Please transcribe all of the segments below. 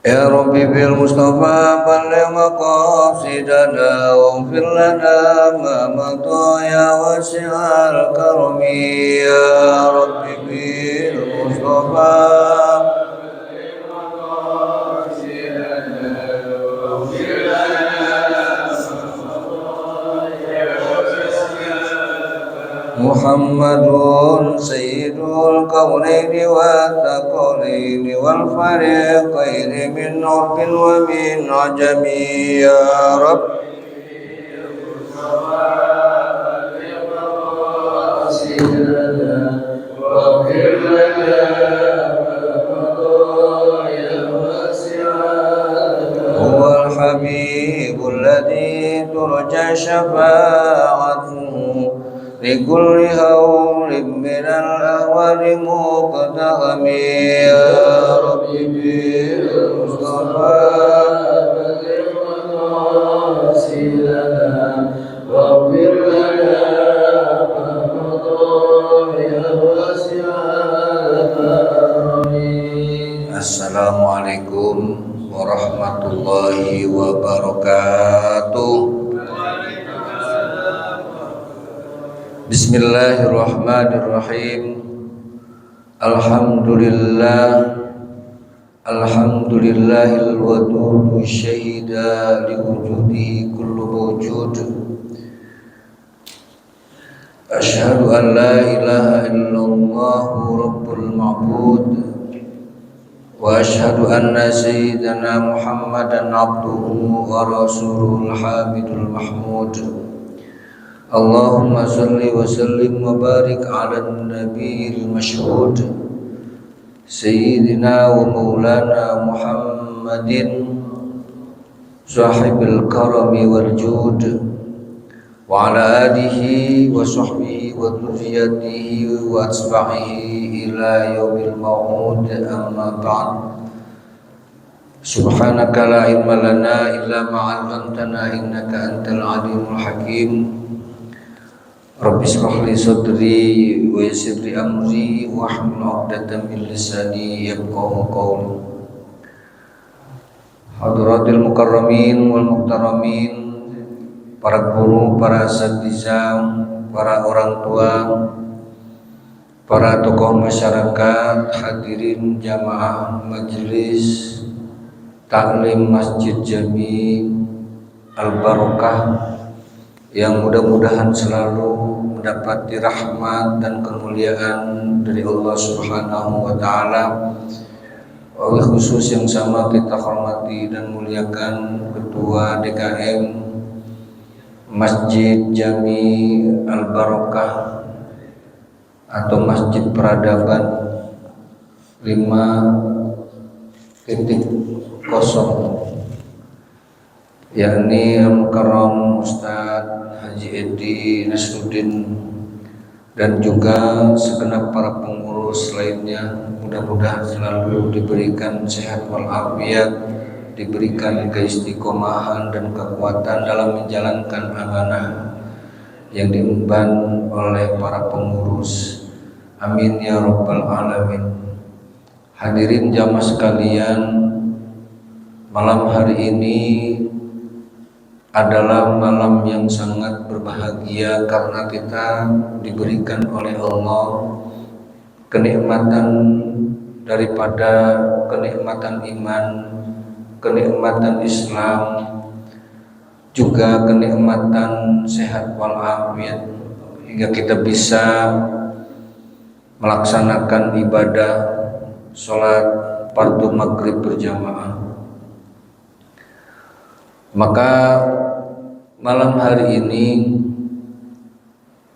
يا ربي بالمصطفى بلغ مقاصدنا واغفر لنا ما مضى يا واسع الكرم يا ربي بالمصطفى محمد سيد الكونين والثقلين والفريقين من عرب ومن عجم يا رب هو الحبيب الذي ترجى شفاعته لكل هول من الأهوال مقتهم يا رب بالمصطفى بلغ مقاصدنا واغفر لنا ما مضى يا واسع الكرم. Assalamualaikum warahmatullahi wabarakatuh. Bismillahirrahmanirrahim. Alhamdulillahil wadud syahida liwujudihi kullu mawjud. Asyhadu an la ilaha illallah rabbul ma'bud wa asyhadu anna sayyidana Muhammadan abduhu wa rasuluhul hamidul mahmud. Allahumma salli wa sallim wa barik ala nabiyil mashhud Sayyidina wa maulana Muhammadin sahibil karami wal jud wa ala alihi wa sahbihi wa dhurriyyatihi wa asbahihi ila yaumil ma'ud amma ba'd. Subhanaka la ilma lana illa ma 'allamtana innaka antal alimul hakim. Rabbi shrah li sadri wa yassir li amri wahlul 'uqdatam min lisani yafqahu qawli. Hadratil mukarramin wal muhtaramin, para guru, para asatidzah, para orang tua, para tokoh masyarakat, hadirin jamaah majelis taklim Masjid Jami Al-Barakah yang mudah-mudahan selalu mendapati rahmat dan kemuliaan dari Allah Subhanahu wa taala. Wabil khusus yang sama kita hormati dan muliakan Ketua DKM Masjid Jami Al-Barakah atau Masjid Peradaban 5.0, yakni Al-Mukarram Ustadz Haji Edi Nasruddin dan juga segenap para pengurus lainnya. Mudah-mudahan selalu diberikan sehat walafiat, diberikan keistiqomahan dan kekuatan dalam menjalankan amanah yang diemban oleh para pengurus. Amin ya rabbal alamin. Hadirin jamaah sekalian, malam hari ini adalah malam yang sangat berbahagia karena kita diberikan oleh Allah kenikmatan daripada kenikmatan iman, kenikmatan Islam, juga kenikmatan sehat walafiat, hingga kita bisa melaksanakan ibadah sholat fardu maghrib berjamaah. Maka malam hari ini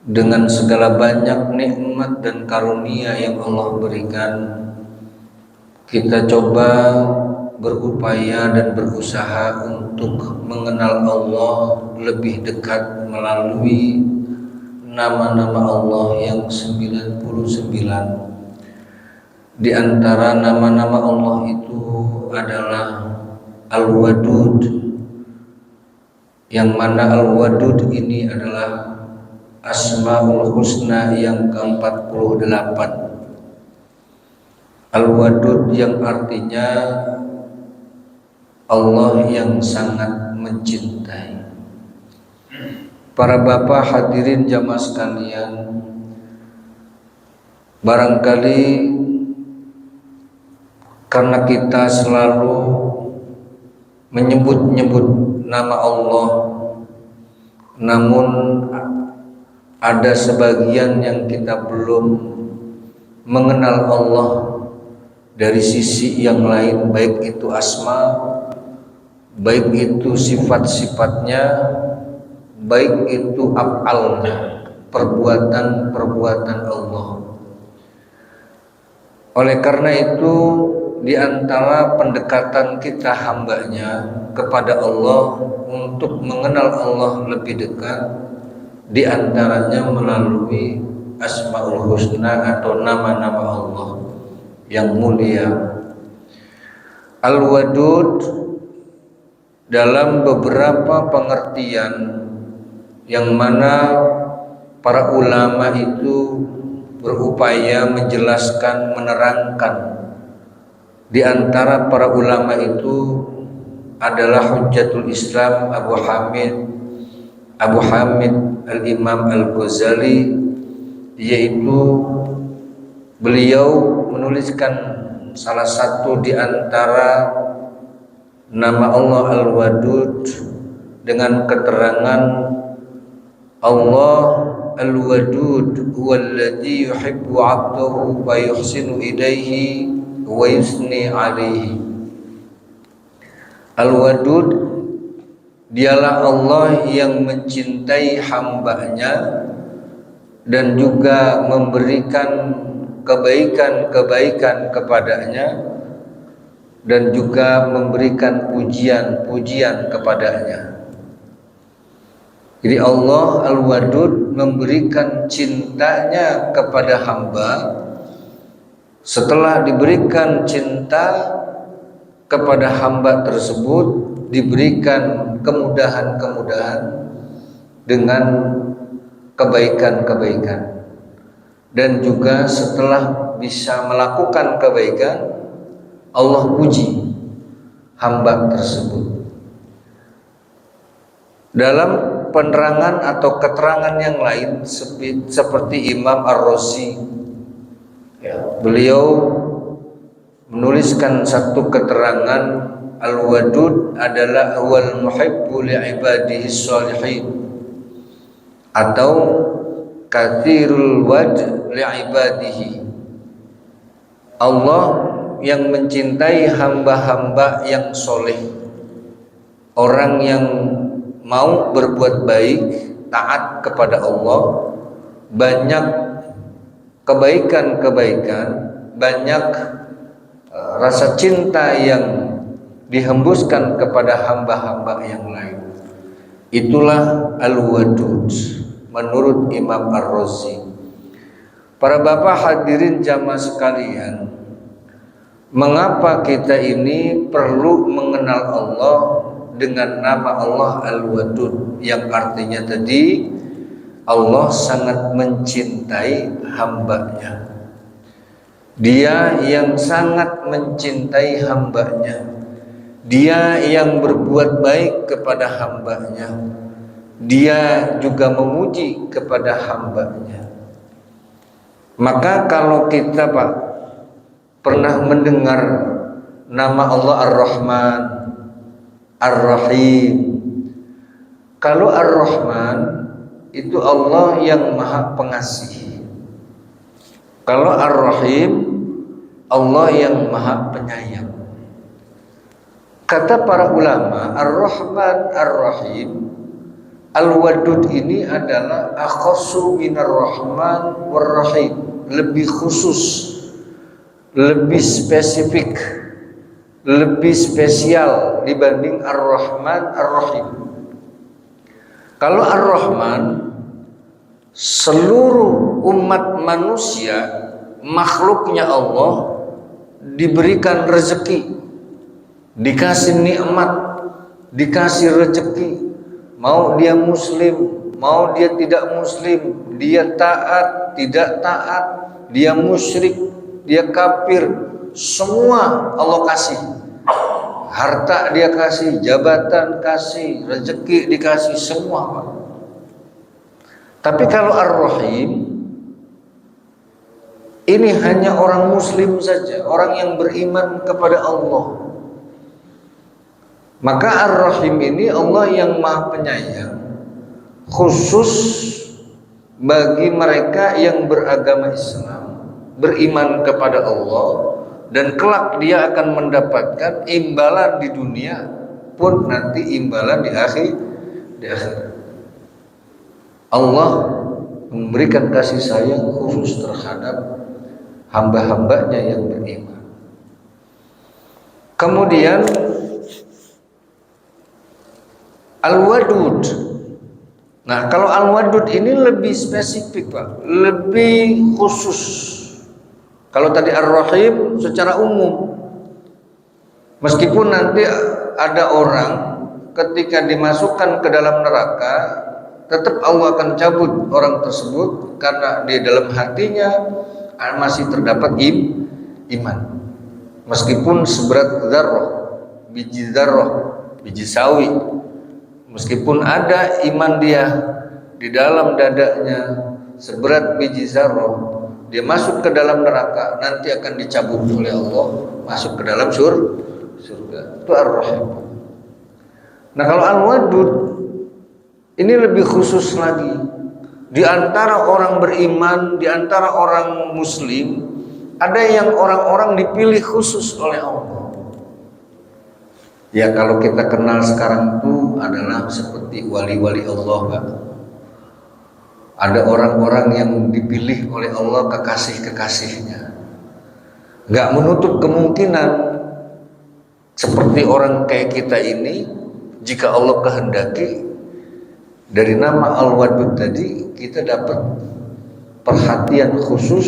dengan segala banyak nikmat dan karunia yang Allah berikan, kita coba berupaya dan berusaha untuk mengenal Allah lebih dekat melalui nama-nama Allah yang 99. Di antara nama-nama Allah itu adalah Al-Wadud, yang mana Al-Wadud ini adalah Asmaul Husna yang ke-48. Al-Wadud yang artinya Allah yang sangat mencintai. Para bapak hadirin jamaah sekalian, barangkali karena kita selalu menyebut-nyebut nama Allah, namun ada sebagian yang kita belum mengenal Allah dari sisi yang lain, baik itu asma, baik itu sifat-sifatnya, baik itu af'alnya, perbuatan-perbuatan Allah. Oleh karena itu, di antara pendekatan kita hambanya kepada Allah untuk mengenal Allah lebih dekat, di antaranya melalui Asmaul Husna atau nama-nama Allah yang mulia. Al-Wadud dalam beberapa pengertian yang mana para ulama itu berupaya menjelaskan, menerangkan. Di antara para ulama itu adalah Hujjatul Islam Abu Hamid Al-Imam Al-Ghazali, yaitu beliau menuliskan salah satu di antara nama Allah Al-Wadud dengan keterangan Allah Al-Wadud huwallazi yuhibbu 'abdahu wa yuhsinu ilaihi wa yusni 'alaihi. Al-Wadud dialah Allah yang mencintai hambanya dan juga memberikan kebaikan-kebaikan kepadanya dan juga memberikan pujian-pujian kepadanya. Jadi Allah Al-Wadud memberikan cintanya kepada hamba. Setelah diberikan cinta kepada hamba tersebut, diberikan kemudahan-kemudahan dengan kebaikan-kebaikan. Dan juga setelah bisa melakukan kebaikan, Allah puji hamba tersebut. Dalam penerangan atau keterangan yang lain seperti Imam Ar-Razi, beliau menuliskan satu keterangan, Al-Wadud adalah wal muhibbu li'ibadihi sholihin atau kathirul wad li'ibadihi. Allah yang mencintai hamba-hamba yang soleh, orang yang mau berbuat baik, taat kepada Allah, banyak kebaikan-kebaikan, banyak rasa cinta yang dihembuskan kepada hamba-hamba yang lain. Itulah Al-Wadud menurut Imam Ar-Razi. Para bapak hadirin jamaah sekalian, mengapa kita ini perlu mengenal Allah dengan nama Allah Al-Wadud, yang artinya tadi Allah sangat mencintai hambanya. Dia yang sangat mencintai hambanya, dia yang berbuat baik kepada hambanya, dia juga memuji kepada hambanya. Maka kalau kita pernah mendengar nama Allah Ar-Rahman, Ar-Rahim. Kalau Ar-Rahman itu Allah yang maha pengasih. Kalau Ar-Rahim Allah yang maha penyayang. Kata para ulama, Ar-Rahman Ar-Rahim, Al-Wadud ini adalah akhassu minar Rahman war-Rahim, lebih khusus, lebih spesifik, lebih spesial dibanding Ar-Rahman Ar-Rahim. Kalau Ar-Rahman, seluruh umat manusia, makhluknya Allah, diberikan rezeki, dikasih nikmat, dikasih rezeki, mau dia muslim, mau dia tidak muslim, dia taat, tidak taat, dia musyrik, dia kafir, semua Allah kasih. harta dia kasih, jabatan kasih, rezeki dikasih, semua Pak. Tapi kalau Ar-Rahim ini hanya orang muslim saja, orang yang beriman kepada Allah. Maka Ar-Rahim ini Allah yang Maha Penyayang, khusus bagi mereka yang beragama Islam, beriman kepada Allah, dan kelak dia akan mendapatkan imbalan di dunia pun nanti imbalan di akhir. Allah memberikan kasih sayang khusus terhadap hamba-hambanya yang beriman. Kemudian Al-Wadud. Nah, kalau Al-Wadud ini lebih spesifik Pak, lebih khusus. Kalau tadi Ar-Rahim secara umum, meskipun nanti ada orang ketika dimasukkan ke dalam neraka, tetap Allah akan cabut orang tersebut karena di dalam hatinya masih terdapat iman. Meskipun seberat zarrah, biji sawi, meskipun ada iman dia di dalam dadanya seberat biji zarrah, dia masuk ke dalam neraka, nanti akan dicabut oleh Allah, masuk ke dalam surga. Itu Ar-Rahim. Nah, kalau Al-Wadud ini lebih khusus lagi. Di antara orang beriman, di antara orang muslim, ada yang orang-orang dipilih khusus oleh Allah. Ya, kalau kita kenal sekarang itu adalah seperti wali-wali Allah Pak. Ada orang-orang yang dipilih oleh Allah kekasih-kekasihnya. Gak menutup kemungkinan seperti orang kayak kita ini, jika Allah kehendaki, dari nama Al-Wadud tadi kita dapat perhatian khusus,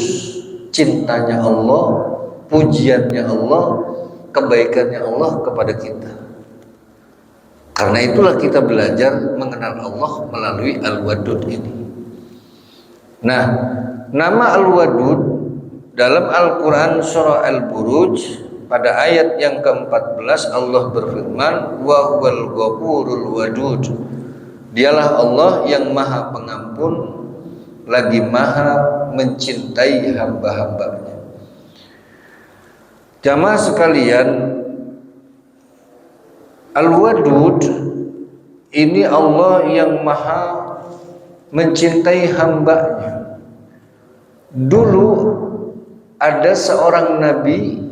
cintanya Allah, pujiannya Allah, kebaikannya Allah kepada kita. Karena itulah kita belajar mengenal Allah melalui Al-Wadud ini. Nah, nama Al-Wadud dalam Al-Quran surah Al-Buruj pada ayat yang ke-14 Allah berfirman, wa huwal ghafurul wadud. Dialah Allah yang Maha Pengampun lagi Maha mencintai hamba-hambanya. Jamaah sekalian, Al-Wadud ini Allah yang Maha mencintai hambanya. Dulu ada seorang nabi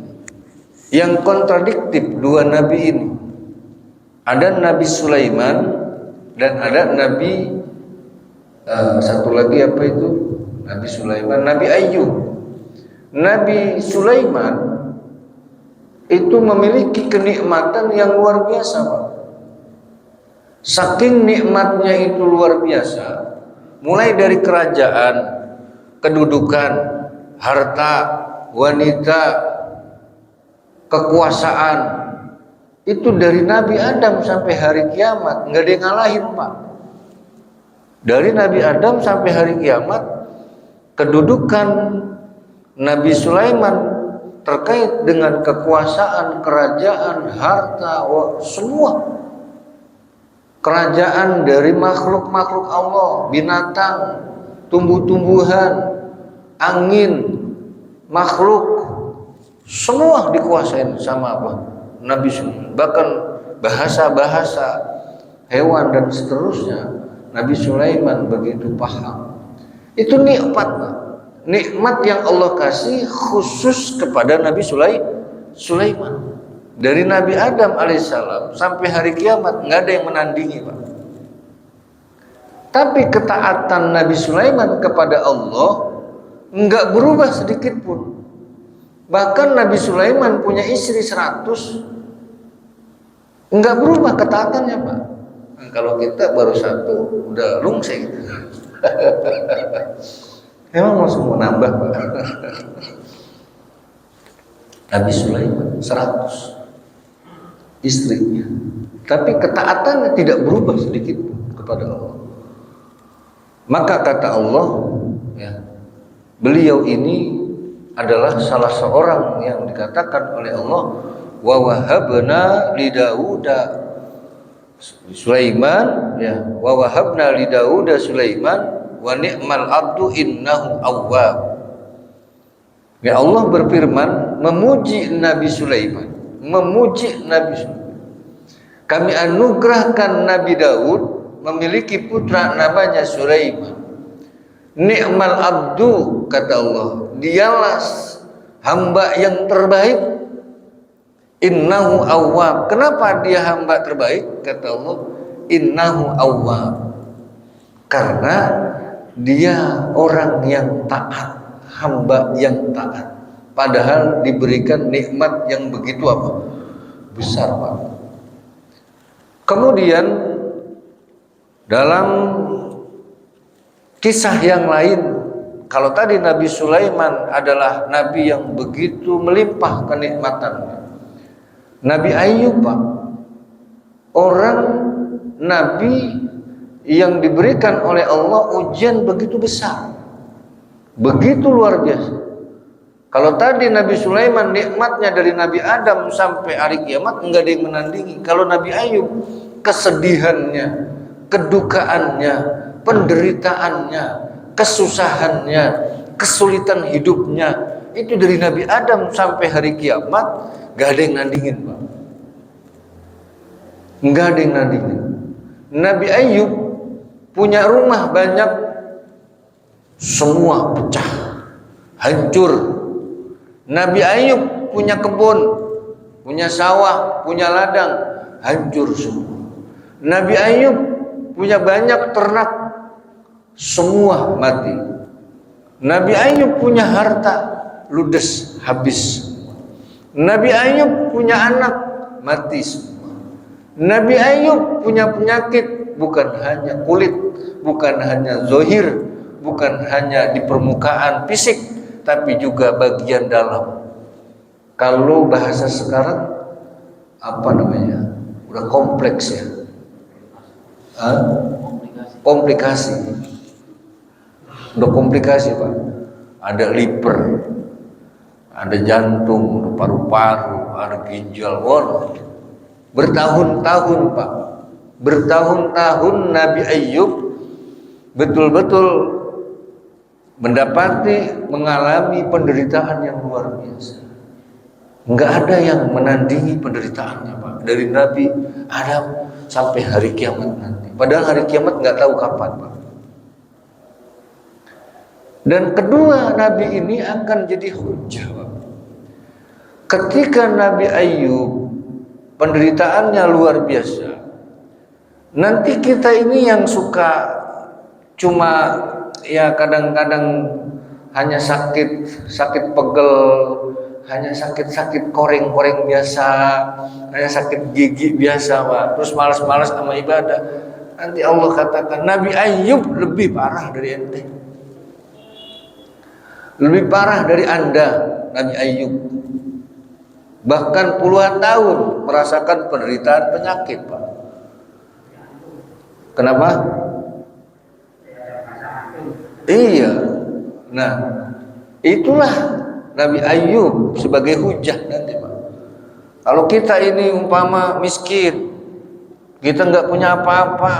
yang kontradiktif, dua nabi ini. Ada Nabi Sulaiman dan ada Nabi satu lagi apa itu? Nabi Sulaiman, Nabi Ayyub. Nabi Sulaiman itu memiliki kenikmatan yang luar biasa Pak. Saking nikmatnya itu luar biasa, mulai dari kerajaan, kedudukan, harta, wanita, kekuasaan, itu dari Nabi Adam sampai hari kiamat, nggak ada yang ngalahin Pak. Dari Nabi Adam sampai hari kiamat, kedudukan Nabi Sulaiman terkait dengan kekuasaan, kerajaan, harta, semua kerajaan dari makhluk-makhluk Allah, binatang, tumbuh-tumbuhan, angin, makhluk, semua dikuasain sama apa? Nabi Sulaiman. Bahkan bahasa-bahasa hewan dan seterusnya, Nabi Sulaiman begitu paham. Itu nikmat, nikmat yang Allah kasih khusus kepada Nabi Sulaiman. Dari Nabi Adam alaihissalam sampai hari kiamat nggak ada yang menandingi Pak. Tapi ketaatan Nabi Sulaiman kepada Allah nggak berubah sedikit pun. Bahkan Nabi Sulaiman punya istri 100, nggak berubah ketaatannya Pak. Nah, kalau kita baru 1 udah lungsing. Emang mau semua nambah Pak. Nabi Sulaiman 100 istrinya, tapi ketaatannya tidak berubah sedikit kepada Allah. Maka kata Allah, ya, beliau ini adalah salah seorang yang dikatakan oleh Allah wa wahabna li Dauda Sulaiman ya, wa wahabna li Dauda Sulaiman wa ni'mal abdu innahu awwab. Ya Allah berfirman memuji Nabi Sulaiman, memuji Nabi Sulaiman. Kami anugerahkan Nabi Daud memiliki putra namanya Sulaiman. Ni'mal abdu, kata Allah, dialah hamba yang terbaik. Innahu awwab. Kenapa dia hamba terbaik? Kata Allah, innahu awwab. Karena dia orang yang taat, hamba yang taat. Padahal diberikan nikmat yang begitu apa? Besar, Pak. Kemudian dalam kisah yang lain, kalau tadi Nabi Sulaiman adalah nabi yang begitu melimpah kenikmatannya. Nabi Ayub, Pak, orang nabi yang diberikan oleh Allah ujian begitu besar, begitu luar biasa. Kalau tadi Nabi Sulaiman nikmatnya dari Nabi Adam sampai hari kiamat enggak ada yang menandingi. Kalau Nabi Ayub kesedihannya, kedukaannya, penderitaannya, kesusahannya, kesulitan hidupnya itu dari Nabi Adam sampai hari kiamat gak ada yang nandingin, Pak. Gak ada yang nandingin. Nabi Ayub punya rumah banyak, semua pecah, hancur. Nabi Ayub punya kebun, punya sawah, punya ladang, hancur semua. Nabi Ayub punya banyak ternak, semua mati. Nabi Ayub punya harta, ludes, habis. Nabi Ayub punya anak, mati semua. Nabi Ayub punya penyakit, bukan hanya kulit, bukan hanya zahir, bukan hanya di permukaan fisik, tapi juga bagian dalam. Kalau bahasa sekarang apa namanya? Udah kompleks ya. Komplikasi. Udah komplikasi, Pak. Ada liver, ada jantung, ada paru-paru, ada ginjal, bertahun-tahun, Pak. Bertahun-tahun Nabi Ayub betul-betul mengalami penderitaan yang luar biasa. Enggak ada yang menandingi penderitaannya, Pak. Dari Nabi Adam sampai hari kiamat nanti. Padahal hari kiamat enggak tahu kapan, Pak. Dan kedua, Nabi ini akan jadi hujah, Pak. Ketika Nabi Ayub penderitaannya luar biasa, nanti kita ini yang suka cuma ya kadang-kadang hanya sakit pegel, hanya sakit koreng-koreng biasa, hanya sakit gigi biasa, Pak. Terus malas-malas sama ibadah. Nanti Allah katakan Nabi Ayub lebih parah dari ente, lebih parah dari Anda, Nabi Ayub. Bahkan puluhan tahun merasakan penderitaan penyakit, Pak. Kenapa? Iya. Nah, itulah Nabi Ayub sebagai hujah nanti, Pak. Kalau kita ini umpama miskin, kita nggak punya apa-apa,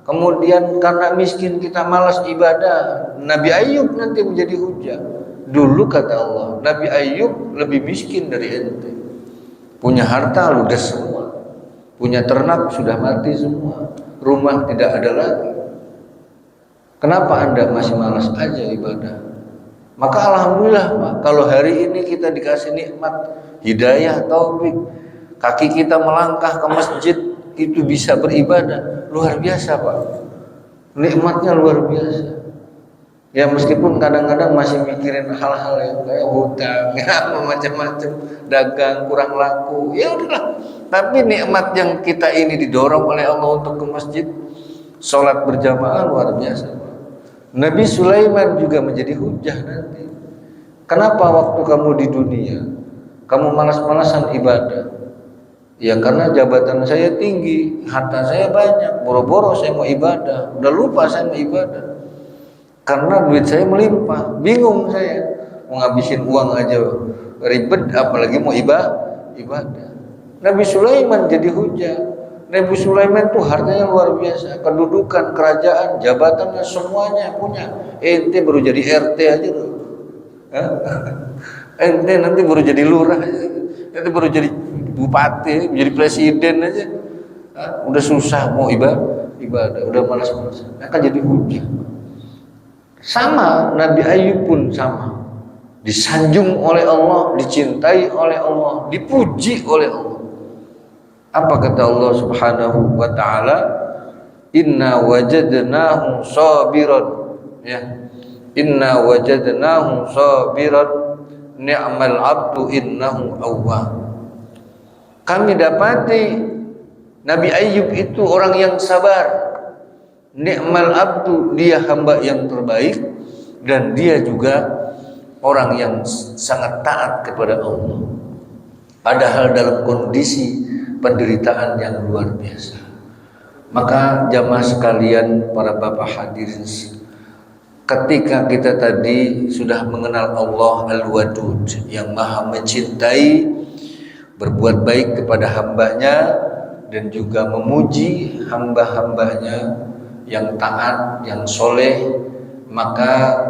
kemudian karena miskin kita malas ibadah, Nabi Ayub nanti menjadi hujah. Dulu kata Allah, Nabi Ayub lebih miskin dari ente. Punya harta ludes semua, punya ternak sudah mati semua, rumah tidak ada lagi. Kenapa Anda masih malas aja ibadah? Maka alhamdulillah, Pak, kalau hari ini kita dikasih nikmat hidayah, taufik, kaki kita melangkah ke masjid itu bisa beribadah, luar biasa, Pak. Nikmatnya luar biasa. Ya meskipun kadang-kadang masih mikirin hal-hal yang kayak hutang, ya macam-macam, dagang kurang laku, ya udahlah. Tapi nikmat yang kita ini didorong oleh Allah untuk ke masjid, sholat berjamaah luar biasa. Nabi Sulaiman juga menjadi hujah nanti. Kenapa waktu kamu di dunia, kamu malas-malasan ibadah? Ya karena jabatan saya tinggi, harta saya banyak, boro-boro saya mau ibadah, udah lupa saya mau ibadah. Karena duit saya melimpah, bingung saya mau ngabisin uang aja ribet, apalagi mau ibadah. Nabi Sulaiman jadi hujah. Nabi Sulaiman tuh hartanya luar biasa, kedudukan, kerajaan, jabatannya semuanya punya. Ente baru jadi RT aja loh. Ente nanti baru jadi lurah aja. Ente baru jadi bupati, jadi presiden aja. Udah susah mau ibadah, udah malas-malas. Akan jadi hujah. Sama Nabi Ayub pun sama. Disanjung oleh Allah, dicintai oleh Allah, dipuji oleh Allah. Apa kata Allah Subhanahu wa taala? Inna wajadnahu sabiran. Ya. Inna wajadnahu sabiran ni'mal 'abdu innahu awwab. Kami dapati Nabi Ayub itu orang yang sabar. Ni'mal 'abdu, dia hamba yang terbaik, dan dia juga orang yang sangat taat kepada Allah. Padahal dalam kondisi penderitaan yang luar biasa. Maka jamaah sekalian, para bapak hadirin, ketika kita tadi sudah mengenal Allah Al-Wadud yang maha mencintai, berbuat baik kepada hambanya, dan juga memuji hamba-hambanya yang taat, yang soleh, maka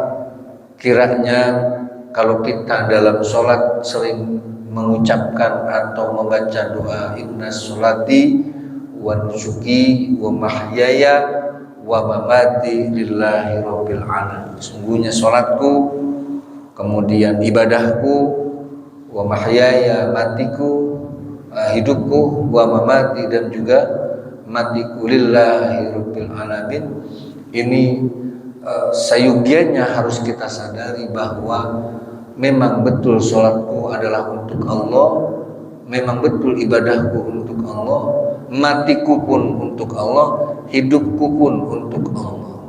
kiranya kalau kita dalam sholat sering mengucapkan atau membaca doa inna sholati wa nusuki wa mahyaya wa mamati lillahi rabbil alamin. Sungguhnya sholatku, kemudian ibadahku, wa mahyaya, matiku, hidupku, wa mamati, dan juga matiku, lillahi rabbil alamin. Ini sayugianya harus kita sadari bahwa memang betul sholatku adalah untuk Allah, memang betul ibadahku untuk Allah, matiku pun untuk Allah, hidupku pun untuk Allah.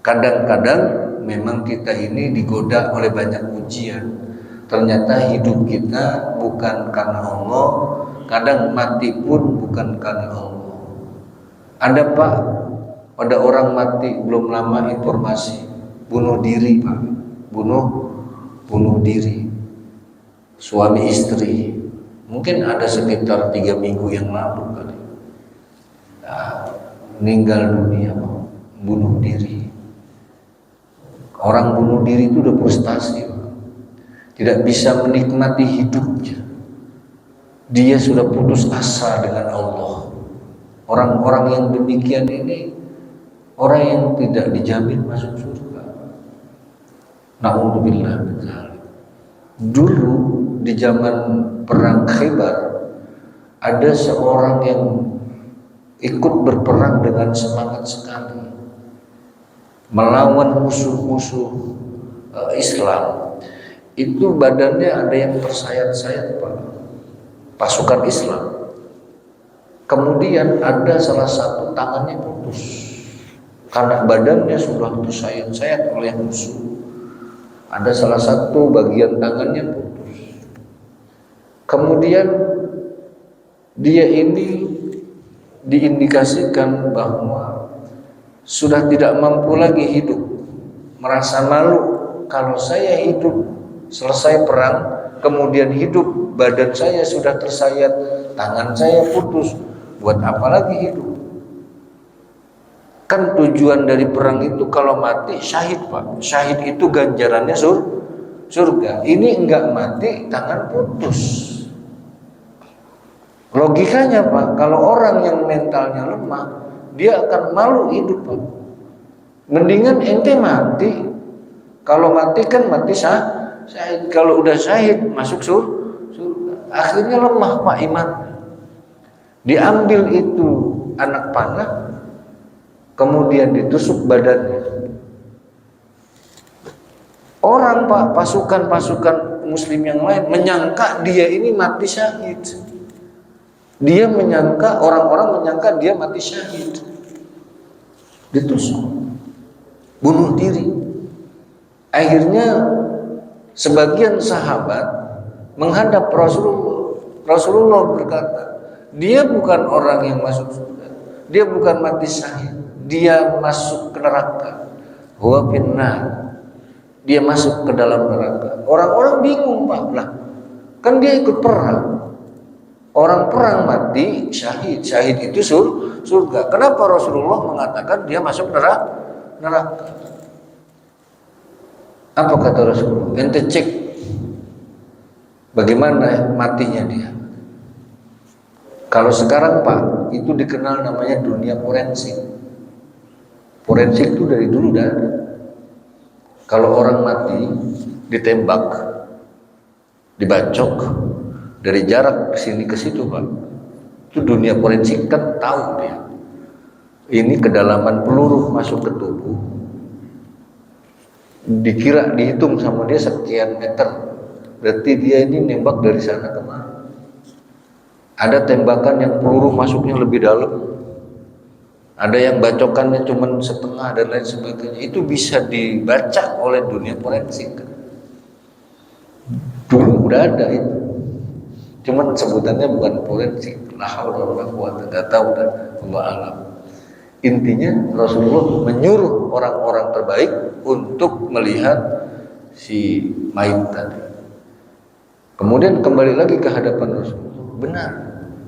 Kadang-kadang memang kita ini digoda oleh banyak ujian. Ternyata hidup kita bukan karena Allah, kadang mati pun bukan karena Allah. Ada Pak, ada orang mati belum lama informasi bunuh diri Pak, bunuh diri, suami istri, mungkin ada sekitar 3 minggu yang lalu kali, meninggal dunia, bunuh diri. Orang bunuh diri itu udah frustasi, tidak bisa menikmati hidupnya, dia sudah putus asa dengan Allah. Orang-orang yang demikian ini orang yang tidak dijamin masuk surga. Na'udzubillah min dzalik. Dulu di zaman perang Khaybar ada seorang yang ikut berperang dengan semangat sekali melawan musuh-musuh Islam. Itu badannya ada yang tersayat-sayat Pak, pasukan Islam. Kemudian ada salah satu tangannya putus karena badannya sudah tersayat-sayat oleh musuh. Ada salah satu bagian tangannya putus. Kemudian dia ini diindikasikan bahwa sudah tidak mampu lagi hidup, merasa malu kalau saya hidup selesai perang, kemudian hidup, badan saya sudah tersayat, tangan saya putus, buat apa lagi hidup? Kan tujuan dari perang itu kalau mati syahid Pak. Syahid itu ganjarannya surga. Ini enggak mati, tangan putus. Logikanya Pak, kalau orang yang mentalnya lemah, dia akan malu hidup Pak. Mendingan ente mati. Kalau mati kan mati syahid. Kalau udah syahid masuk surga. Akhirnya lemah Pak iman. Diambil itu anak panah, kemudian ditusuk badannya. Orang Pak, pasukan-pasukan muslim yang lain menyangka dia ini mati syahid. Dia menyangka, orang-orang menyangka dia mati syahid. Ditusuk, bunuh diri. Akhirnya sebagian sahabat menghadap Rasulullah. Rasulullah berkata, dia bukan orang yang masuk surga, dia bukan mati syahid, dia masuk ke neraka. Huwa finnar, dia masuk ke dalam neraka. Orang-orang bingung Pak, lah kan dia ikut perang, Orang perang mati syahid. Syahid itu surga. Kenapa Rasulullah mengatakan dia masuk neraka? Apa kata Rasulullah? Ente cek bagaimana matinya dia. Kalau sekarang Pak, itu dikenal namanya dunia forensik. Forensik itu dari dulu dah ada. Kalau orang mati ditembak, dibacok dari jarak sini ke situ Pak, itu dunia forensik kan tahu dia. Ini kedalaman peluru masuk ke tubuh, dikira dihitung sama dia sekian meter, berarti dia ini nembak dari sana kemana. Ada tembakan yang peluru masuknya lebih dalam, ada yang bacokannya cuma setengah dan lain sebagainya. Itu bisa dibaca oleh dunia forensik. Dulu udah ada itu, cuman sebutannya bukan forensik. La haula wala quwwata, enggak tahu dan Allah alam. Intinya Rasulullah menyuruh orang-orang terbaik untuk melihat si mayit tadi. Kemudian kembali lagi ke hadapan Rasulullah. Benar,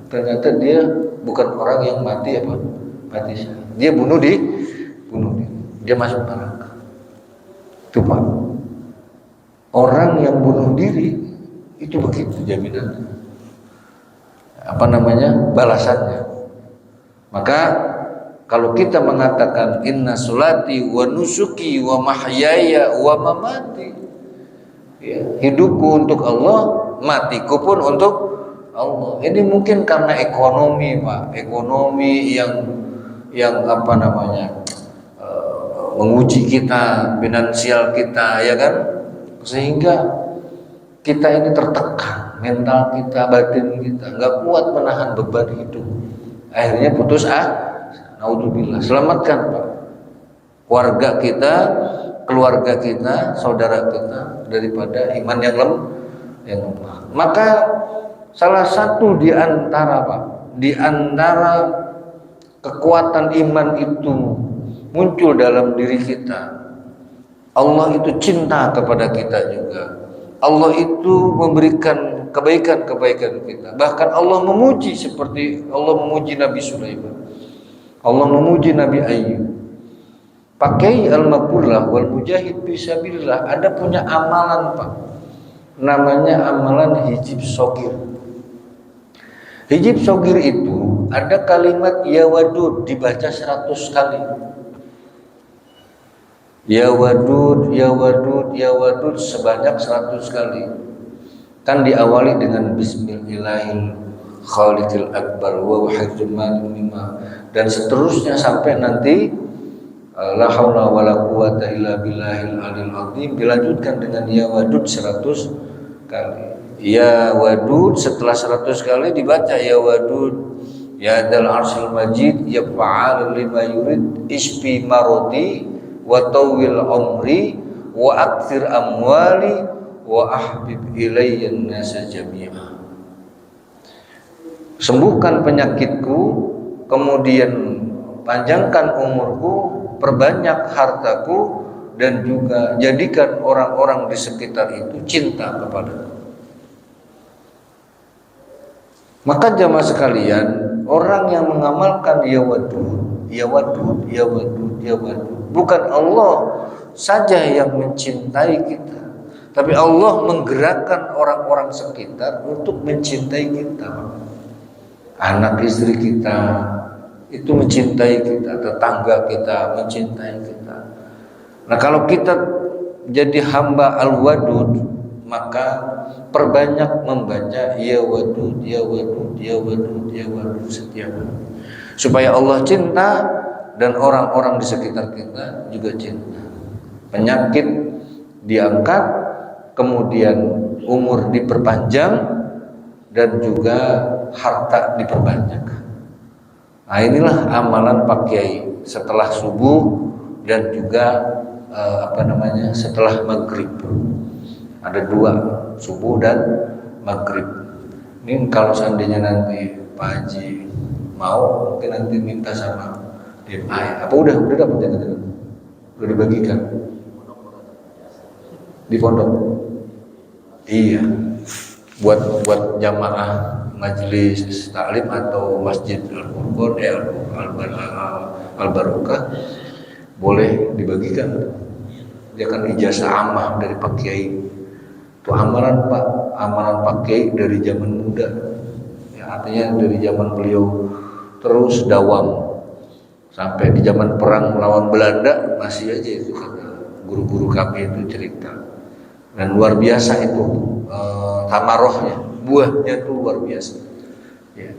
ternyata dia bukan orang yang mati mati syahid. Dia bunuh diri. Dia masuk neraka. Itu Pak. Orang yang bunuh diri itu begitu jaminannya. Balasannya. Maka kalau kita mengatakan inna solati wa nusuki wa mahyaya wa mamati, ya, hidupku untuk Allah, matiku pun untuk Allah. Ini mungkin karena ekonomi Pak, ekonomi yang menguji kita, finansial kita, ya kan, sehingga kita ini tertekan, mental kita, batin kita nggak kuat menahan beban hidup, akhirnya putus naudzubillah. Selamatkan Pak keluarga kita, saudara kita daripada iman yang lemah. Maka salah satu di antara kekuatan iman itu muncul dalam diri kita. Allah itu cinta kepada kita juga. Allah itu memberikan kebaikan-kebaikan kita. Bahkan Allah memuji seperti Allah memuji Nabi Sulaiman. Allah memuji Nabi Ayyub. Pakai al-maqullah wal mujahid fisabilillah. Ada punya amalan Pak, namanya amalan hijib sogir. Hijib sogir itu ada kalimat ya wadud dibaca 100 kali. Ya wadud, ya wadud, ya wadud sebanyak 100 kali. Kan diawali dengan bismillahil khaliqil akbar wa wahidul mimma, dan seterusnya sampai nanti la haula wala quwata illa billahil aliyil azim, dilanjutkan dengan ya wadud 100 kali. Ya wadud setelah 100 kali dibaca ya wadud ya dal arsyil majid ya fa'al lima yurid isfi marodi wa tawil umri wa aktsir amwali wa ahbib ilayyan nasa jami'a. Sembuhkan penyakitku, kemudian panjangkan umurku, perbanyak hartaku, dan juga jadikan orang-orang di sekitar itu cinta kepadaku. Maka jamaah sekalian, orang yang mengamalkan ya wadud, ya wadud, ya wadud, ya wadud, bukan Allah saja yang mencintai kita, tapi Allah menggerakkan orang-orang sekitar untuk mencintai kita. Anak istri kita itu mencintai kita, tetangga kita mencintai kita. Nah, kalau kita jadi hamba al-wadud, maka perbanyak membaca ya wadud, ya wadud, ya wadud, ya wadud setiap hari, supaya Allah cinta dan orang-orang di sekitar kita juga cinta. Penyakit diangkat, kemudian umur diperpanjang, dan juga harta diperbanyak. Nah, inilah amalan Pak Kiai setelah subuh dan juga setelah maghrib. Ada 2, subuh dan maghrib. Ini kalau seandainya nanti Pak Haji mau, mungkin nanti minta sama DPI. Apa udah dapat jangan-jangan? Udah dibagikan di pondok. Iya. Buat jamaah majelis taklim atau masjid Al-Qur'an Al-Barokah boleh dibagikan. Dia kan ijazah ammah dari Pak Kiai. Itu amalan Pak Kiai dari zaman muda. Ya, artinya dari zaman beliau terus dawam sampai di zaman perang melawan Belanda masih aja itu kata guru-guru kami itu cerita. Dan luar biasa itu tamarohnya, buahnya itu luar biasa. Ya.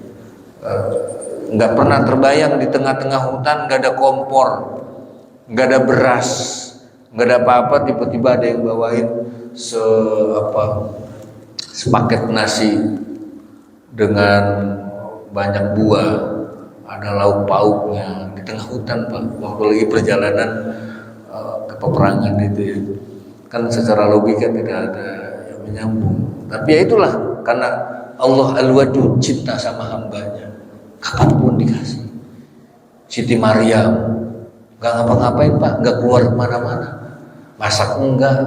Nggak pernah terbayang di tengah-tengah hutan nggak ada kompor, nggak ada beras, nggak ada apa-apa, tiba-tiba ada yang bawain sepaket nasi dengan banyak buah, ada lauk pauknya di tengah hutan Pak. Waktu lagi perjalanan ke peperangan itu ya, kan secara logika tidak ada yang menyambung. Tapi ya itulah karena Allah Al-Wadud cinta sama hambanya, kapanpun dikasih. Siti Maryam nggak ngapa-ngapain Pak, nggak keluar kemana-mana, masak enggak,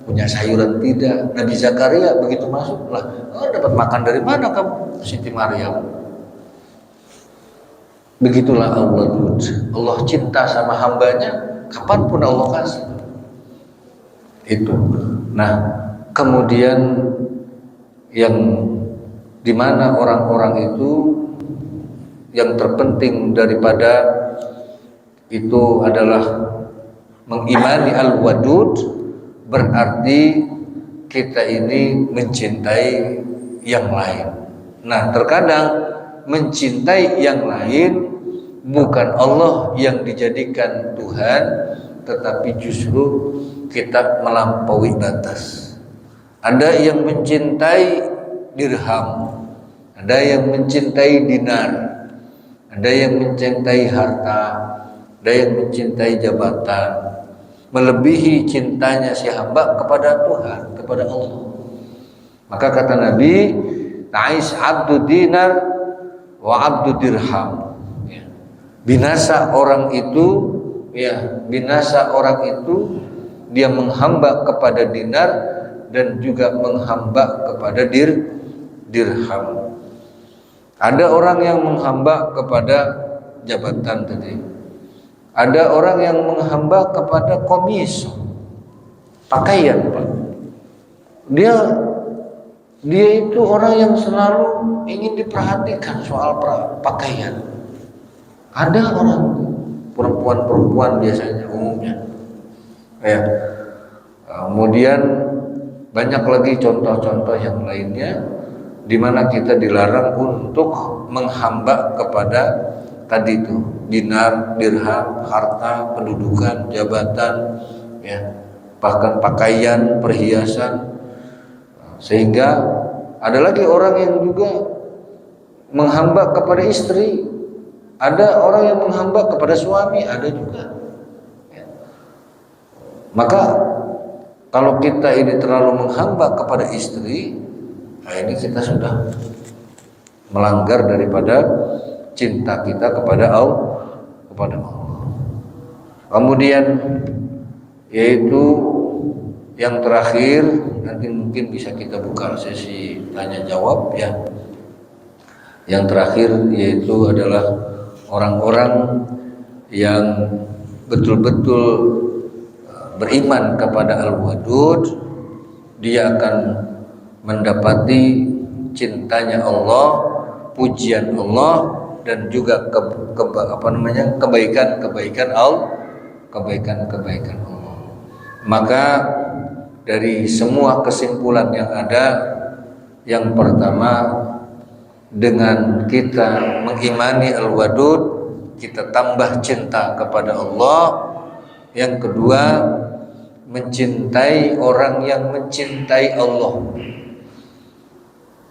punya sayuran tidak. Nabi Zakaria begitu masuk lah, dapat makan dari mana kamu Siti Maryam? Begitulah Allah cinta sama hambanya, kapanpun Allah kasih itu. Nah kemudian yang dimana orang-orang itu yang terpenting daripada itu adalah mengimani Al-Wadud, berarti kita ini mencintai yang lain. Nah terkadang mencintai yang lain bukan Allah yang dijadikan Tuhan, tetapi justru kita melampaui batas. Ada yang mencintai dirham, ada yang mencintai dinar, ada yang mencintai harta, ada yang mencintai jabatan, melebihi cintanya si hamba kepada Tuhan, kepada Allah. Maka kata Nabi, ta'is abdu dinar wa abdu dirham. Binasa orang itu, binasa orang itu dia menghamba kepada dinar dan juga menghamba kepada dirham. Ada orang yang menghamba kepada jabatan tadi. Ada orang yang menghamba kepada komis, pakaian Pak. Dia itu orang yang selalu ingin diperhatikan soal pakaian. Ada orang perempuan biasanya umumnya. Ya. Kemudian banyak lagi contoh-contoh yang lainnya di mana kita dilarang untuk menghamba kepada tadi itu dinar, dirham, harta, pendudukan, jabatan, ya, bahkan pakaian, perhiasan. Sehingga ada lagi orang yang juga menghamba kepada istri, ada orang yang menghamba kepada suami, ada juga. Ya. Maka kalau kita ini terlalu menghamba kepada istri, nah ini kita sudah melanggar daripada cinta kita kepada Allah. Kemudian yaitu yang terakhir, nanti mungkin bisa kita buka sesi tanya jawab ya. Yang terakhir yaitu adalah orang-orang yang betul-betul beriman kepada Al-Wadud, dia akan mendapati cintanya Allah, pujian Allah, dan juga kebaikan-kebaikan Allah. Maka dari semua kesimpulan yang ada, yang pertama, dengan kita mengimani Al-Wadud, kita tambah cinta kepada Allah. Yang kedua, mencintai orang yang mencintai Allah.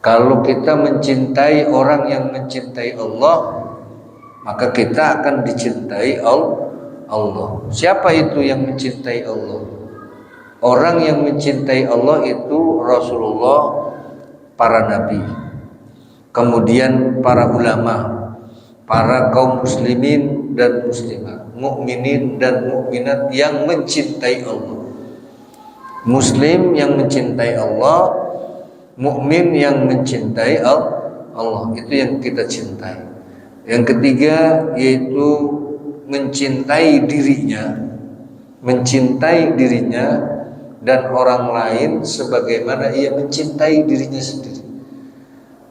Kalau kita mencintai orang yang mencintai Allah, maka kita akan dicintai Allah. Siapa itu yang mencintai Allah? Orang yang mencintai Allah itu Rasulullah, para nabi, kemudian para ulama, para kaum muslimin dan muslimat, mukminin dan mukminat yang mencintai Allah. Muslim yang mencintai Allah, mukmin yang mencintai Allah. Itu yang kita cintai. Yang ketiga yaitu mencintai dirinya dan orang lain sebagaimana ia mencintai dirinya sendiri.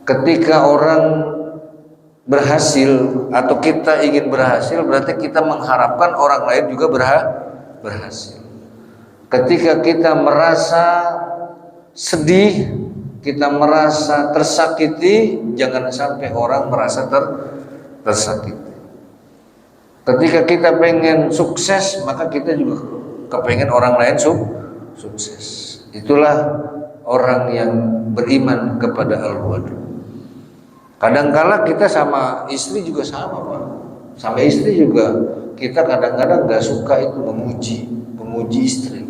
Ketika orang berhasil atau kita ingin berhasil, berarti kita mengharapkan orang lain juga berhasil. Ketika kita merasa sedih, kita merasa tersakiti, jangan sampai orang merasa tersakiti. Ketika kita pengen sukses, maka kita juga kepengen orang lain sukses. Itulah orang yang beriman kepada Al-Wadud. Kadang-kala kita sama istri juga sama, Pak. Sama istri juga kita kadang-kadang gak suka itu memuji istri.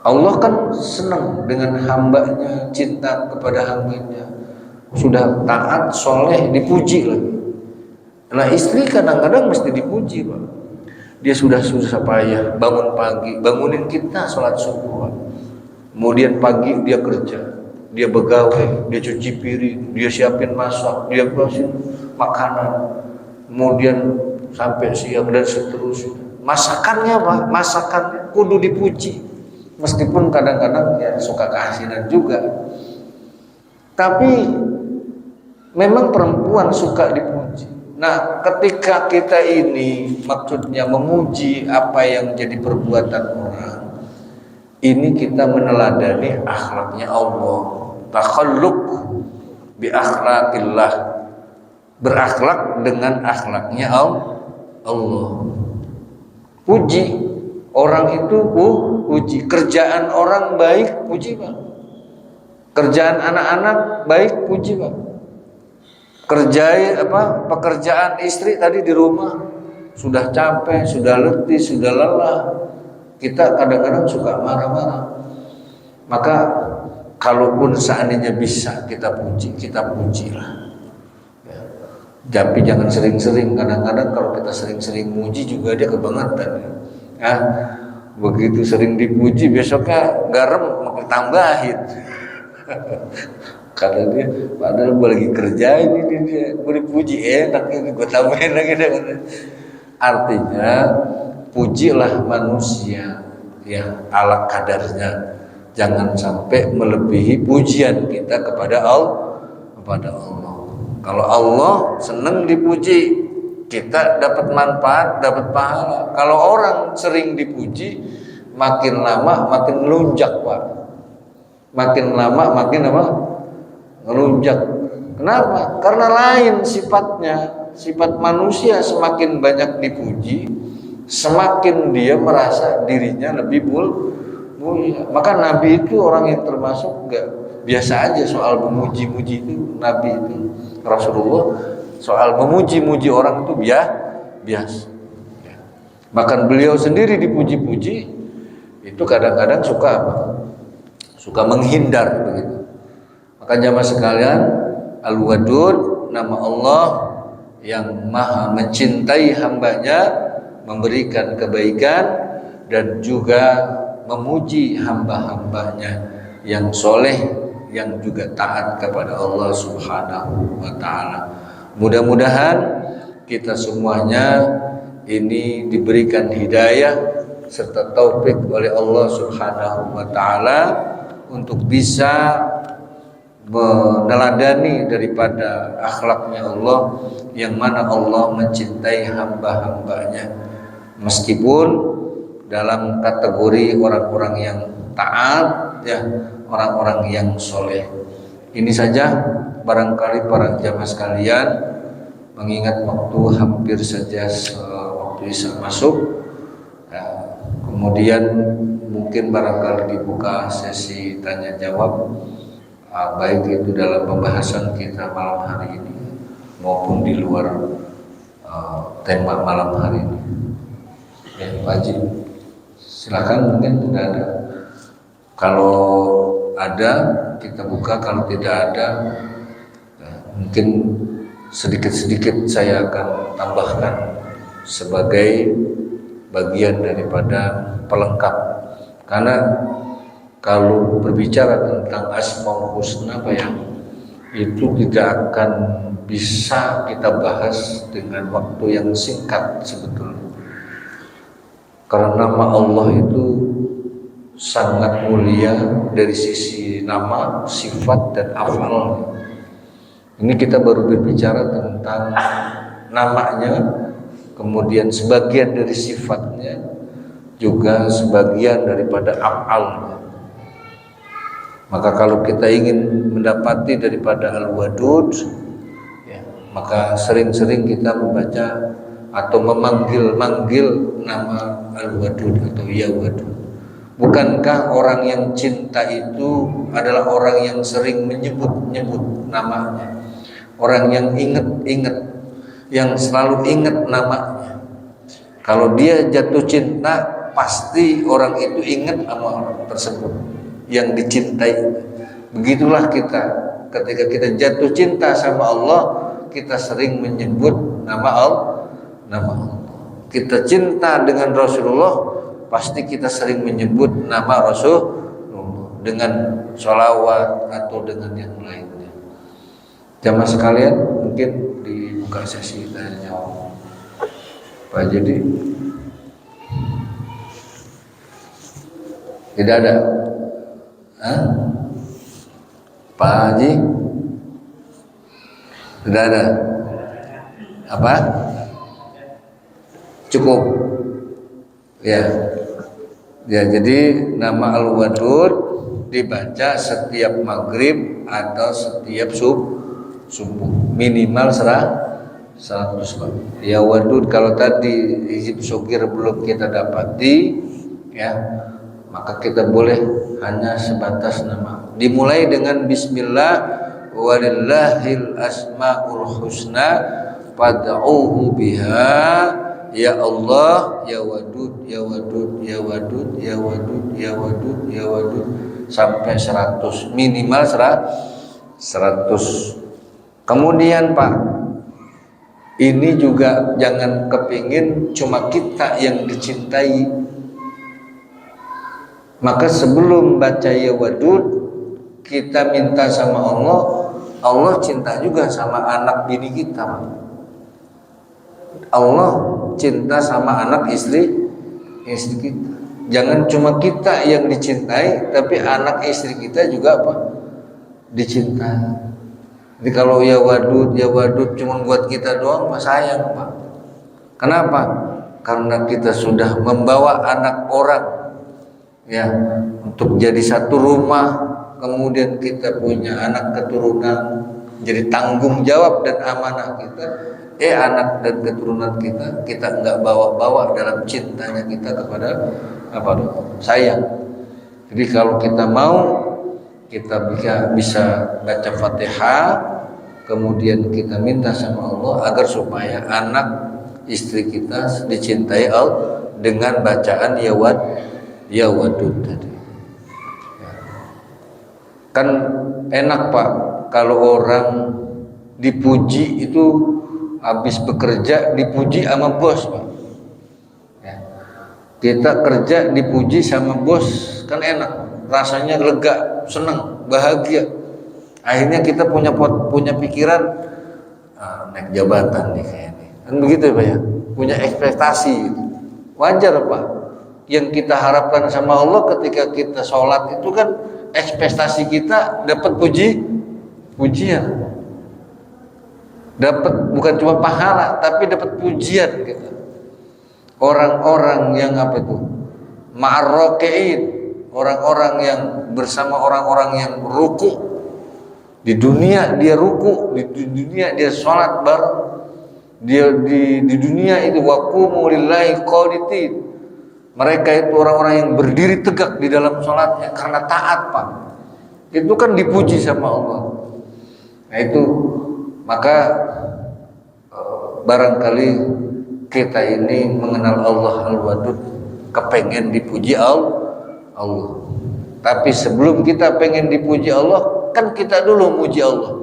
Allah kan senang dengan hambanya, cinta kepada hambanya. Sudah taat, soleh, dipuji lagi. Nah istri kadang-kadang mesti dipuji, Pak. Dia sudah susah payah bangun pagi, bangunin kita sholat subuh, Pak. Kemudian pagi dia kerja, dia begawe, dia cuci piring, dia siapin masak, dia bawain makanan. Kemudian sampai siang dan seterusnya. Masakannya, Pak, masakannya kudu dipuji. Meskipun kadang-kadang ya suka keasinan juga. Tapi memang perempuan suka dipuji. Nah, ketika kita ini maksudnya memuji apa yang jadi perbuatan orang, ini kita meneladani akhlaknya Allah. Takhalluq bi akhlaqillah, berakhlak dengan akhlaknya Allah. Puji orang itu puji, kerjaan orang baik puji, Pak. Kerjaan anak-anak baik puji, Pak. Pekerjaan istri tadi di rumah sudah capek, sudah letih, sudah lelah, kita kadang-kadang suka marah-marah. Maka kalaupun seandainya bisa kita pujilah. Ya. Tapi jangan sering-sering. Kadang-kadang kalau kita sering-sering muji juga dia kebangetan. Ya. Begitu sering dipuji, besoknya garam makin tambahin. Karena dia padahal gue lagi kerja ini dia gue dipuji enak ini gue tambahin lagi deh. Artinya pujilah manusia ya ala kadarnya, jangan sampai melebihi pujian kita kepada Allah. Kalau Allah senang dipuji, kita dapat manfaat, dapat pahala. Kalau orang sering dipuji, makin lama makin melunjak, Pak. Makin lama makin apa? Ngelunjak. Kenapa? Karena lain sifatnya. Sifat manusia semakin banyak dipuji, semakin dia merasa dirinya lebih mulia. Maka Nabi itu orang yang termasuk enggak biasa aja soal memuji-muji itu. Nabi itu Rasulullah soal memuji-muji orang itu biasa. Bahkan beliau sendiri dipuji-puji itu kadang-kadang suka apa? Suka menghindar begitu. Maka jamaah sekalian, Al-Wadud nama Allah yang maha mencintai hambanya, memberikan kebaikan dan juga memuji hamba-hambanya yang soleh, yang juga taat kepada Allah Subhanahu wa ta'ala. Mudah-mudahan kita semuanya ini diberikan hidayah serta taufik oleh Allah Subhanahu wa ta'ala untuk bisa meneladani daripada akhlaknya Allah, yang mana Allah mencintai hamba-hambanya meskipun dalam kategori orang-orang yang taat ya, orang-orang yang soleh. Ini saja barangkali para jamaah sekalian, mengingat waktu hampir saja waktu isya masuk ya, kemudian mungkin barangkali dibuka sesi tanya jawab, baik itu dalam pembahasan kita malam hari ini maupun di luar tema malam hari ini. Ya, Pak Haji, silakan, mungkin tidak ada. Kalau ada kita buka, kalau tidak ada ya, mungkin sedikit-sedikit saya akan tambahkan sebagai bagian daripada pelengkap. Karena kalau berbicara tentang Asmaul Husna, Pak ya, itu tidak akan bisa kita bahas dengan waktu yang singkat sebetulnya. Karena nama Allah itu sangat mulia dari sisi nama, sifat, dan afal. Ini kita baru berbicara tentang namanya, kemudian sebagian dari sifatnya, juga sebagian daripada afalnya. Maka kalau kita ingin mendapati daripada Al-Wadud, ya, maka sering-sering kita membaca atau memanggil nama Al-Wadud atau Ya Wadud. Bukankah orang yang cinta itu adalah orang yang sering menyebut-nyebut namanya, orang yang ingat-ingat, yang selalu ingat namanya. Kalau dia jatuh cinta, pasti orang itu ingat sama orang tersebut yang dicintai. Begitulah kita, ketika kita jatuh cinta sama Allah, kita sering menyebut nama Allah. Kita cinta dengan Rasulullah, pasti kita sering menyebut nama Rasulullah dengan sholawat atau dengan yang lainnya. Jamaah sekalian, mungkin dibuka sesi tanya jawab. Pak Jadi tidak ada. Pak Haji tidak ada. Apa? Cukup. Ya, jadi nama Al-Wadud dibaca setiap maghrib atau setiap subuh, minimal 100 kali. Ya Wadud, kalau tadi hizib syukir belum kita dapati, ya, maka kita boleh hanya sebatas nama. Dimulai dengan Bismillah, walillahil asmaul husna fad'uhu biha. Ya Allah, Ya Wadud, Ya Wadud, Ya Wadud, Ya Wadud, Ya Wadud, Ya Wadud, sampai 100, minimal 100. Kemudian Pak, ini juga jangan kepingin cuma kita yang dicintai. Maka sebelum baca Ya Wadud, kita minta sama Allah, Allah cinta juga sama anak bini kita, Pak. Allah cinta sama anak istri kita. Jangan cuma kita yang dicintai, tapi anak istri kita juga apa? Dicintai. Jadi kalau Ya Wadud cuma buat kita doang, mah sayang, Pak. Kenapa? Karena kita sudah membawa anak orang, ya, untuk jadi satu rumah, kemudian kita punya anak keturunan, jadi tanggung jawab dan amanah kita. Anak dan keturunan kita enggak bawa-bawa dalam cintanya kita kepada apa? Sayang. Jadi kalau kita mau, kita bisa baca Fatihah, kemudian kita minta sama Allah agar supaya anak istri kita dicintai Allah dengan bacaan Ya Wadud tadi. Kan enak Pak kalau orang dipuji itu, habis bekerja dipuji sama bos, Pak. Ya. Kita kerja dipuji sama bos, kan enak, rasanya lega, senang, bahagia. Akhirnya kita punya pikiran, naik jabatan nih kayaknya. Kan begitu Pak ya, punya ekspektasi. Wajar Pak. Yang kita harapkan sama Allah ketika kita sholat itu kan ekspektasi kita dapat pujian. Dapat bukan cuma pahala, tapi dapat pujian gitu. Orang-orang yang apa itu? Ma'arrokein, orang-orang yang bersama orang-orang yang ruku. Di dunia dia ruku, di dunia dia sholat bareng. Dia di dunia itu waqumu lillahi qanitin. Mereka itu orang-orang yang berdiri tegak di dalam sholatnya karena taat, Pak. Itu kan dipuji sama Allah. Nah itu, maka barangkali kita ini mengenal Allah Al-Wadud, kepengen dipuji Allah. Tapi sebelum kita pengen dipuji Allah, kan kita dulu muji Allah.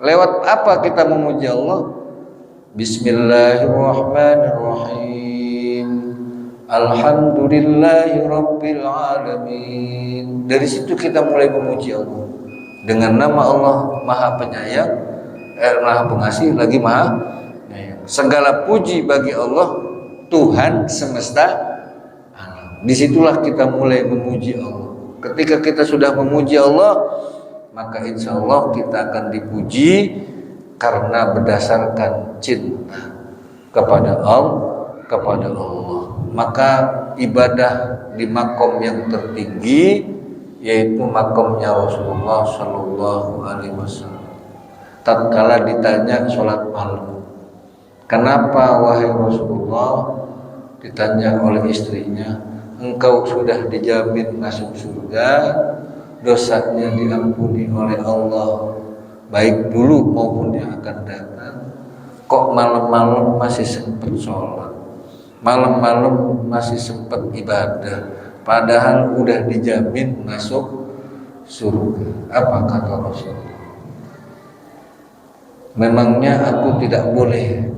Lewat apa kita memuji Allah? Bismillahirrahmanirrahim. Alhamdulillahi rabbil alamin. Dari situ kita mulai memuji Allah. Dengan nama Allah Maha Penyayang, Maha Pengasih, lagi Maha Penyayang. Segala puji bagi Allah, Tuhan semesta alam. Disitulah kita mulai memuji Allah. Ketika kita sudah memuji Allah, maka insya Allah kita akan dipuji karena berdasarkan cinta kepada Allah. Maka ibadah di makom yang tertinggi, yaitu makomnya Rasulullah Shallallahu Alaihi Wasallam. Tatkala ditanya sholat malam, kenapa wahai Rasulullah? Ditanya oleh istrinya, engkau sudah dijamin masuk surga, dosanya diampuni oleh Allah, baik dulu maupun yang akan datang. Kok malam-malam masih sempat sholat, malam-malam masih sempat ibadah, padahal udah dijamin masuk surga. Apa kata Rasulullah? Memangnya aku tidak boleh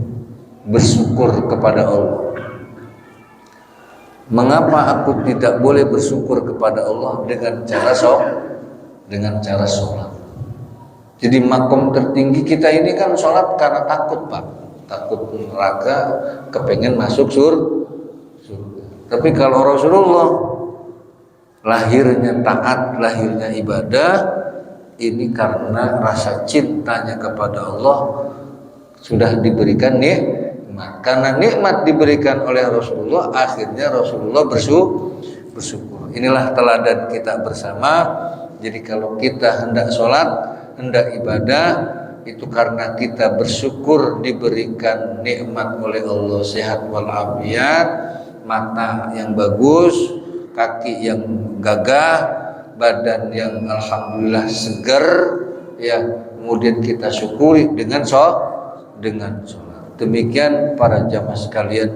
bersyukur kepada Allah? Mengapa aku tidak boleh bersyukur kepada Allah dengan cara sholat? Jadi makom tertinggi kita ini kan sholat karena takut, Pak. Takut neraka, kepengen masuk surga. Tapi kalau Rasulullah lahirnya taat, lahirnya ibadah, ini karena rasa cintanya kepada Allah sudah diberikan nikmat. Karena nikmat diberikan oleh Rasulullah, akhirnya Rasulullah bersyukur. Inilah teladan kita bersama. Jadi kalau kita hendak sholat, hendak ibadah, itu karena kita bersyukur diberikan nikmat oleh Allah, sehat walafiat, mata yang bagus, kaki yang gagah, badan yang alhamdulillah segar, ya. Kemudian kita syukuri dengan sholat. Demikian para jamaah sekalian,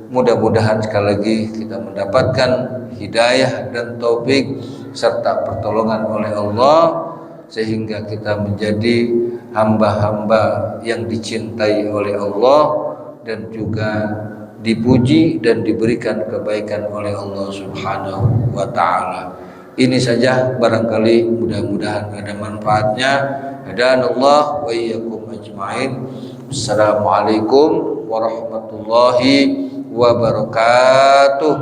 mudah-mudahan sekali lagi kita mendapatkan hidayah dan taufik serta pertolongan oleh Allah, sehingga kita menjadi hamba-hamba yang dicintai oleh Allah dan juga dipuji dan diberikan kebaikan oleh Allah Subhanahu wa ta'ala. Ini saja, barangkali mudah-mudahan ada manfaatnya. Hadanallah wa iyyakum ajma'in. Assalamualaikum warahmatullahi wabarakatuh.